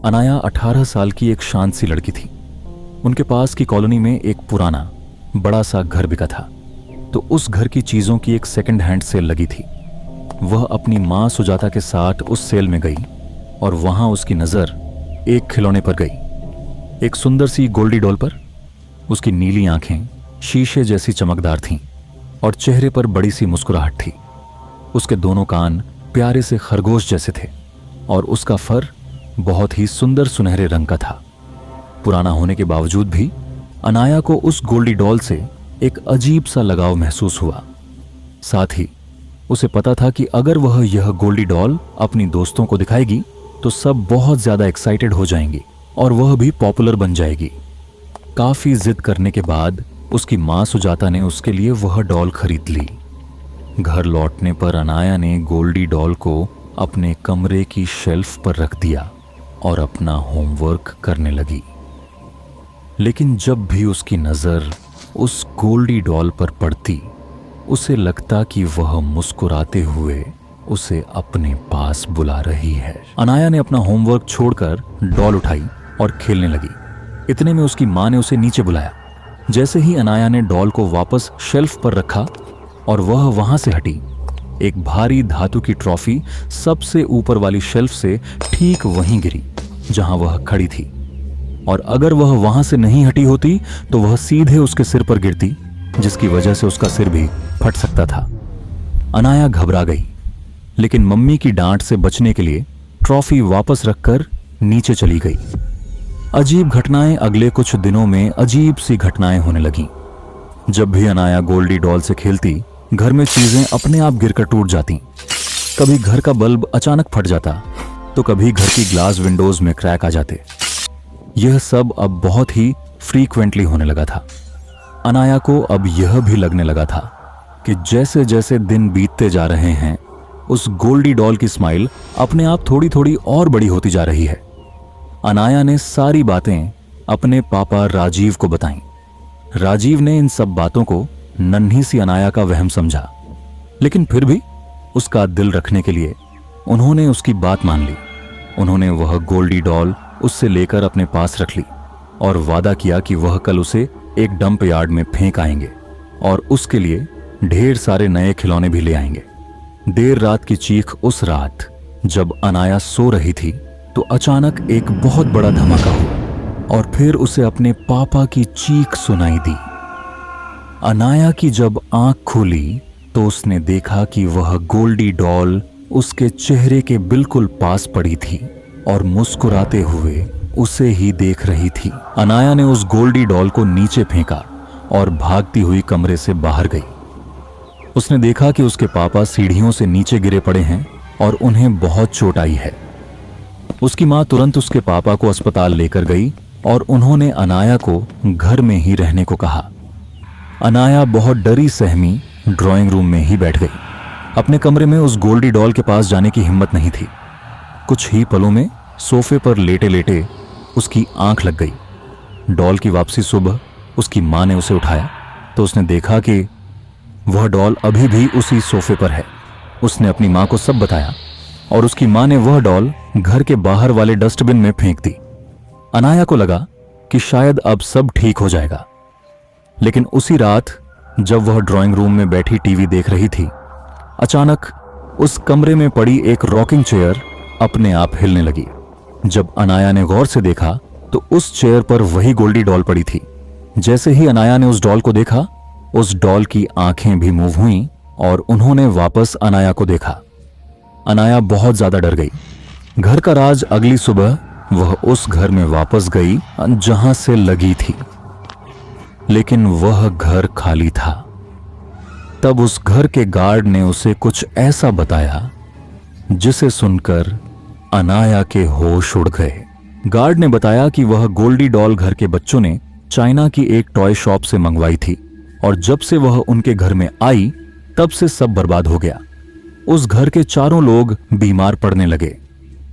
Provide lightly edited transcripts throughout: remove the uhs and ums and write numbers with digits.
अनाया 18 साल की एक शांत सी लड़की थी। उनके पास की कॉलोनी में एक पुराना बड़ा सा घर बिका था, तो उस घर की चीजों की एक सेकंड हैंड सेल लगी थी। वह अपनी मां सुजाता के साथ उस सेल में गई और वहां उसकी नजर एक खिलौने पर गई, एक सुंदर सी गोल्डी डॉल पर। उसकी नीली आंखें शीशे जैसी चमकदार थीं और चेहरे पर बड़ी सी मुस्कुराहट थी। उसके दोनों कान प्यारे से खरगोश जैसे थे और उसका फर बहुत ही सुंदर सुनहरे रंग का था। पुराना होने के बावजूद भी अनाया को उस गोल्डी डॉल से एक अजीब सा लगाव महसूस हुआ। साथ ही उसे पता था कि अगर वह यह गोल्डी डॉल अपनी दोस्तों को दिखाएगी तो सब बहुत ज्यादा एक्साइटेड हो जाएंगी और वह भी पॉपुलर बन जाएगी। काफी जिद करने के बाद उसकी मां सुजाता ने उसके लिए वह डॉल खरीद ली। घर लौटने पर अनाया ने गोल्डी डॉल को अपने कमरे की शेल्फ पर रख दिया और अपना होमवर्क करने लगी। लेकिन जब भी उसकी नजर उस गोल्डी डॉल पर पड़ती, उसे लगता कि वह मुस्कुराते हुए उसे अपने पास बुला रही है। अनाया ने अपना होमवर्क छोड़कर डॉल उठाई और खेलने लगी। इतने में उसकी मां ने उसे नीचे बुलाया। जैसे ही अनाया ने डॉल को वापस शेल्फ पर रखा और वह वहां से हटी, एक भारी धातु की ट्रॉफी सबसे ऊपर वाली शेल्फ से ठीक वहीं गिरी जहां वह खड़ी थी। और अगर वह वहां से नहीं हटी होती तो वह सीधे उसके सिर पर गिरती, जिसकी वजह से उसका सिर भी फट सकता था। अनाया घबरा गई, लेकिन मम्मी की डांट से बचने के लिए ट्रॉफी वापस रखकर नीचे चली गई। अजीब घटनाएं अगले कुछ दिनों में अजीब सी घटनाएं होने लगीं। जब भी अनाया गोल्डी डॉल से खेलती, घर में चीजें अपने आप गिरकर टूट जाती। कभी घर का बल्ब अचानक फट जाता तो कभी घर की ग्लास विंडोज में क्रैक आ जाते। यह सब अब बहुत ही फ्रीक्वेंटली होने लगा था। अनाया को अब यह भी लगने लगा था कि जैसे जैसे दिन बीतते जा रहे हैं, उस गोल्डी डॉल की स्माइल अपने आप थोड़ी थोड़ी और बड़ी होती जा रही है। अनाया ने सारी बातें अपने पापा राजीव को बताईं। राजीव ने इन सब बातों को नन्ही सी अनाया का वहम समझा, लेकिन फिर भी उसका दिल रखने के लिए उन्होंने उसकी बात मान ली। उन्होंने वह गोल्डी डॉल उससे लेकर अपने पास रख ली और वादा किया कि वह कल उसे एक डंप यार्ड में फेंक आएंगे और उसके लिए ढेर सारे नए खिलौने भी ले आएंगे। देर रात की चीख उस रात जब अनाया सो रही थी तो अचानक एक बहुत बड़ा धमाका हुआ और फिर उसे अपने पापा की चीख सुनाई दी। अनाया की जब आंख खुली तो उसने देखा कि वह गोल्डी डॉल उसके चेहरे के बिल्कुल पास पड़ी थी और मुस्कुराते हुए उसे ही देख रही थी। अनाया ने उस गोल्डी डॉल को नीचे फेंका और भागती हुई कमरे से बाहर गई। उसने देखा कि उसके पापा सीढ़ियों से नीचे गिरे पड़े हैं और उन्हें बहुत चोट आई है। उसकी मां तुरंत उसके पापा को अस्पताल लेकर गई और उन्होंने अनाया को घर में ही रहने को कहा। अनाया बहुत डरी सहमी ड्राइंग रूम में ही बैठ गई। अपने कमरे में उस गोल्डी डॉल के पास जाने की हिम्मत नहीं थी। कुछ ही पलों में सोफे पर लेटे लेटे उसकी आंख लग गई। डॉल की वापसी सुबह उसकी मां ने उसे उठाया तो उसने देखा कि वह डॉल अभी भी उसी सोफे पर है। उसने अपनी मां को सब बताया और उसकी मां ने वह डॉल घर के बाहर वाले डस्टबिन में फेंक दी। अनाया को लगा कि शायद अब सब ठीक हो जाएगा, लेकिन उसी रात जब वह ड्राइंग रूम में बैठी टीवी देख रही थी, अचानक उस कमरे में पड़ी एक रॉकिंग चेयर अपने आप हिलने लगी। जब अनाया ने गौर से देखा तो उस चेयर पर वही गोल्डी डॉल पड़ी थी। जैसे ही अनाया ने उस डॉल को देखा, उस डॉल की आंखें भी मूव हुईं और उन्होंने वापस अनाया को देखा। अनाया बहुत ज्यादा डर गई। घर का राज अगली सुबह वह उस घर में वापस गई जहां से लगी थी, लेकिन वह घर खाली था। तब उस घर के गार्ड ने उसे कुछ ऐसा बताया जिसे सुनकर अनाया के होश उड़ गए। गार्ड ने बताया कि वह गोल्डी डॉल घर के बच्चों ने चाइना की एक टॉय शॉप से मंगवाई थी और जब से वह उनके घर में आई तब से सब बर्बाद हो गया। उस घर के चारों लोग बीमार पड़ने लगे।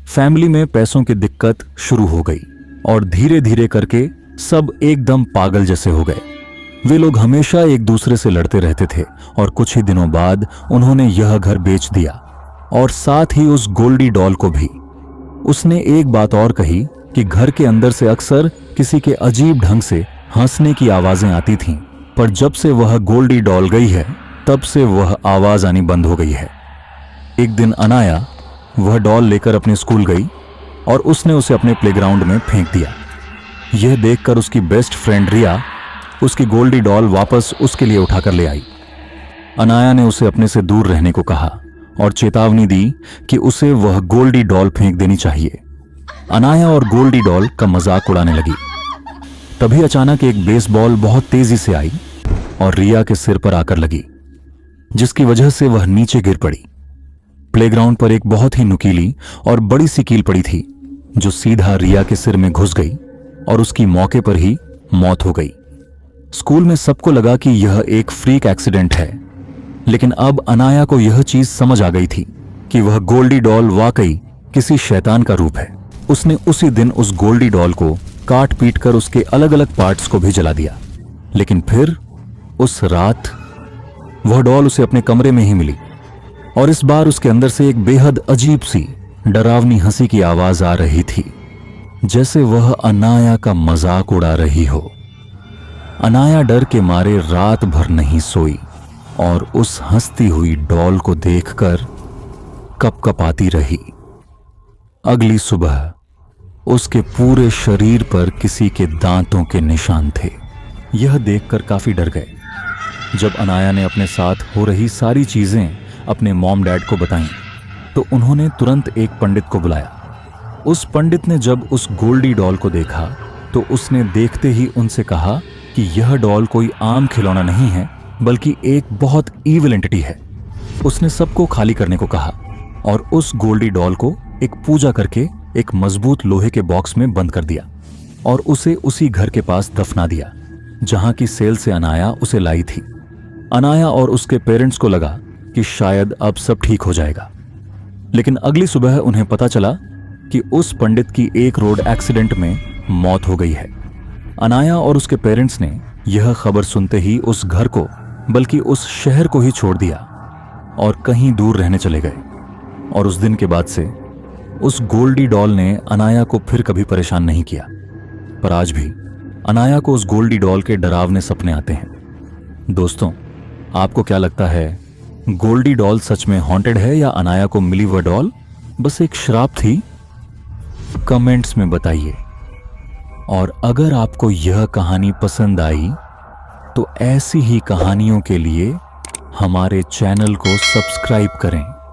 फैमिली में पैसों की दिक्कत शुरू हो गई और धीरे धीरे करके सब एकदम पागल जैसे हो गए। वे लोग हमेशा एक दूसरे से लड़ते रहते थे और कुछ ही दिनों बाद उन्होंने यह घर बेच दिया और साथ ही उस गोल्डी डॉल को भी। उसने एक बात और कही कि घर के अंदर से अक्सर किसी के अजीब ढंग से हंसने की आवाजें आती थीं, पर जब से वह गोल्डी डॉल गई है तब से वह आवाज आनी बंद हो गई है। एक दिन अनाया वह डॉल लेकर अपने स्कूल गई और उसने उसे अपने प्लेग्राउंड में फेंक दिया। यह देखकर उसकी बेस्ट फ्रेंड रिया उसकी गोल्डी डॉल वापस उसके लिए उठाकर ले आई। अनाया ने उसे अपने से दूर रहने को कहा और चेतावनी दी कि उसे वह गोल्डी डॉल फेंक देनी चाहिए। अनाया और गोल्डी डॉल का मजाक उड़ाने लगी। तभी अचानक एक बेसबॉल बहुत तेजी से आई और रिया के सिर पर आकर लगी, जिसकी वजह से वह नीचे गिर पड़ी। प्लेग्राउंड पर एक बहुत ही नुकीली और बड़ी सी कील पड़ी थी जो सीधा रिया के सिर में घुस गई और उसकी मौके पर ही मौत हो गई। स्कूल में सबको लगा कि यह एक फ्रीक एक्सीडेंट है, लेकिन अब अनाया को यह चीज समझ आ गई थी कि वह गोल्डी डॉल वाकई किसी शैतान का रूप है। उसने उसी दिन उस गोल्डी डॉल को काट पीट कर उसके अलग अलग पार्ट्स को भी जला दिया। लेकिन फिर उस रात वह डॉल उसे अपने कमरे में ही मिली और इस बार उसके अंदर से एक बेहद अजीब सी डरावनी हंसी की आवाज आ रही थी, जैसे वह अनाया का मजाक उड़ा रही हो। अनाया डर के मारे रात भर नहीं सोई और उस हंसती हुई डॉल को देखकर कपकपाती रही। अगली सुबह उसके पूरे शरीर पर किसी के दांतों के निशान थे। यह देखकर काफी डर गए। जब अनाया ने अपने साथ हो रही सारी चीजें अपने मॉम डैड को बताईं, तो उन्होंने तुरंत एक पंडित को बुलाया। उस पंडित ने जब उस गोल्डी डॉल को देखा तो उसने देखते ही उनसे कहा कि यह डॉल कोई आम खिलौना नहीं है, बल्कि एक बहुत ईविल एंटिटी है। उसने सबको खाली करने को कहा और उस गोल्डी डॉल को एक पूजा करके एक मजबूत लोहे के बॉक्स में बंद कर दिया और उसे उसी घर के पास दफना दिया जहां की सेल से अनाया उसे लाई थी। अनाया और उसके पेरेंट्स को लगा कि शायद अब सब ठीक हो जाएगा, लेकिन अगली सुबह उन्हें पता चला कि उस पंडित की एक रोड एक्सीडेंट में मौत हो गई है। अनाया और उसके पेरेंट्स ने यह खबर सुनते ही उस घर को, बल्कि उस शहर को ही छोड़ दिया और कहीं दूर रहने चले गए। और उस दिन के बाद से उस गोल्डी डॉल ने अनाया को फिर कभी परेशान नहीं किया। पर आज भी अनाया को उस गोल्डी डॉल के डरावने सपने आते हैं। दोस्तों, आपको क्या लगता है, गोल्डी डॉल सच में हॉन्टेड है या अनाया को मिली वह डॉल बस एक श्राप थी? कमेंट्स में बताइए। और अगर आपको यह कहानी पसंद आई तो ऐसी ही कहानियों के लिए हमारे चैनल को सब्सक्राइब करें।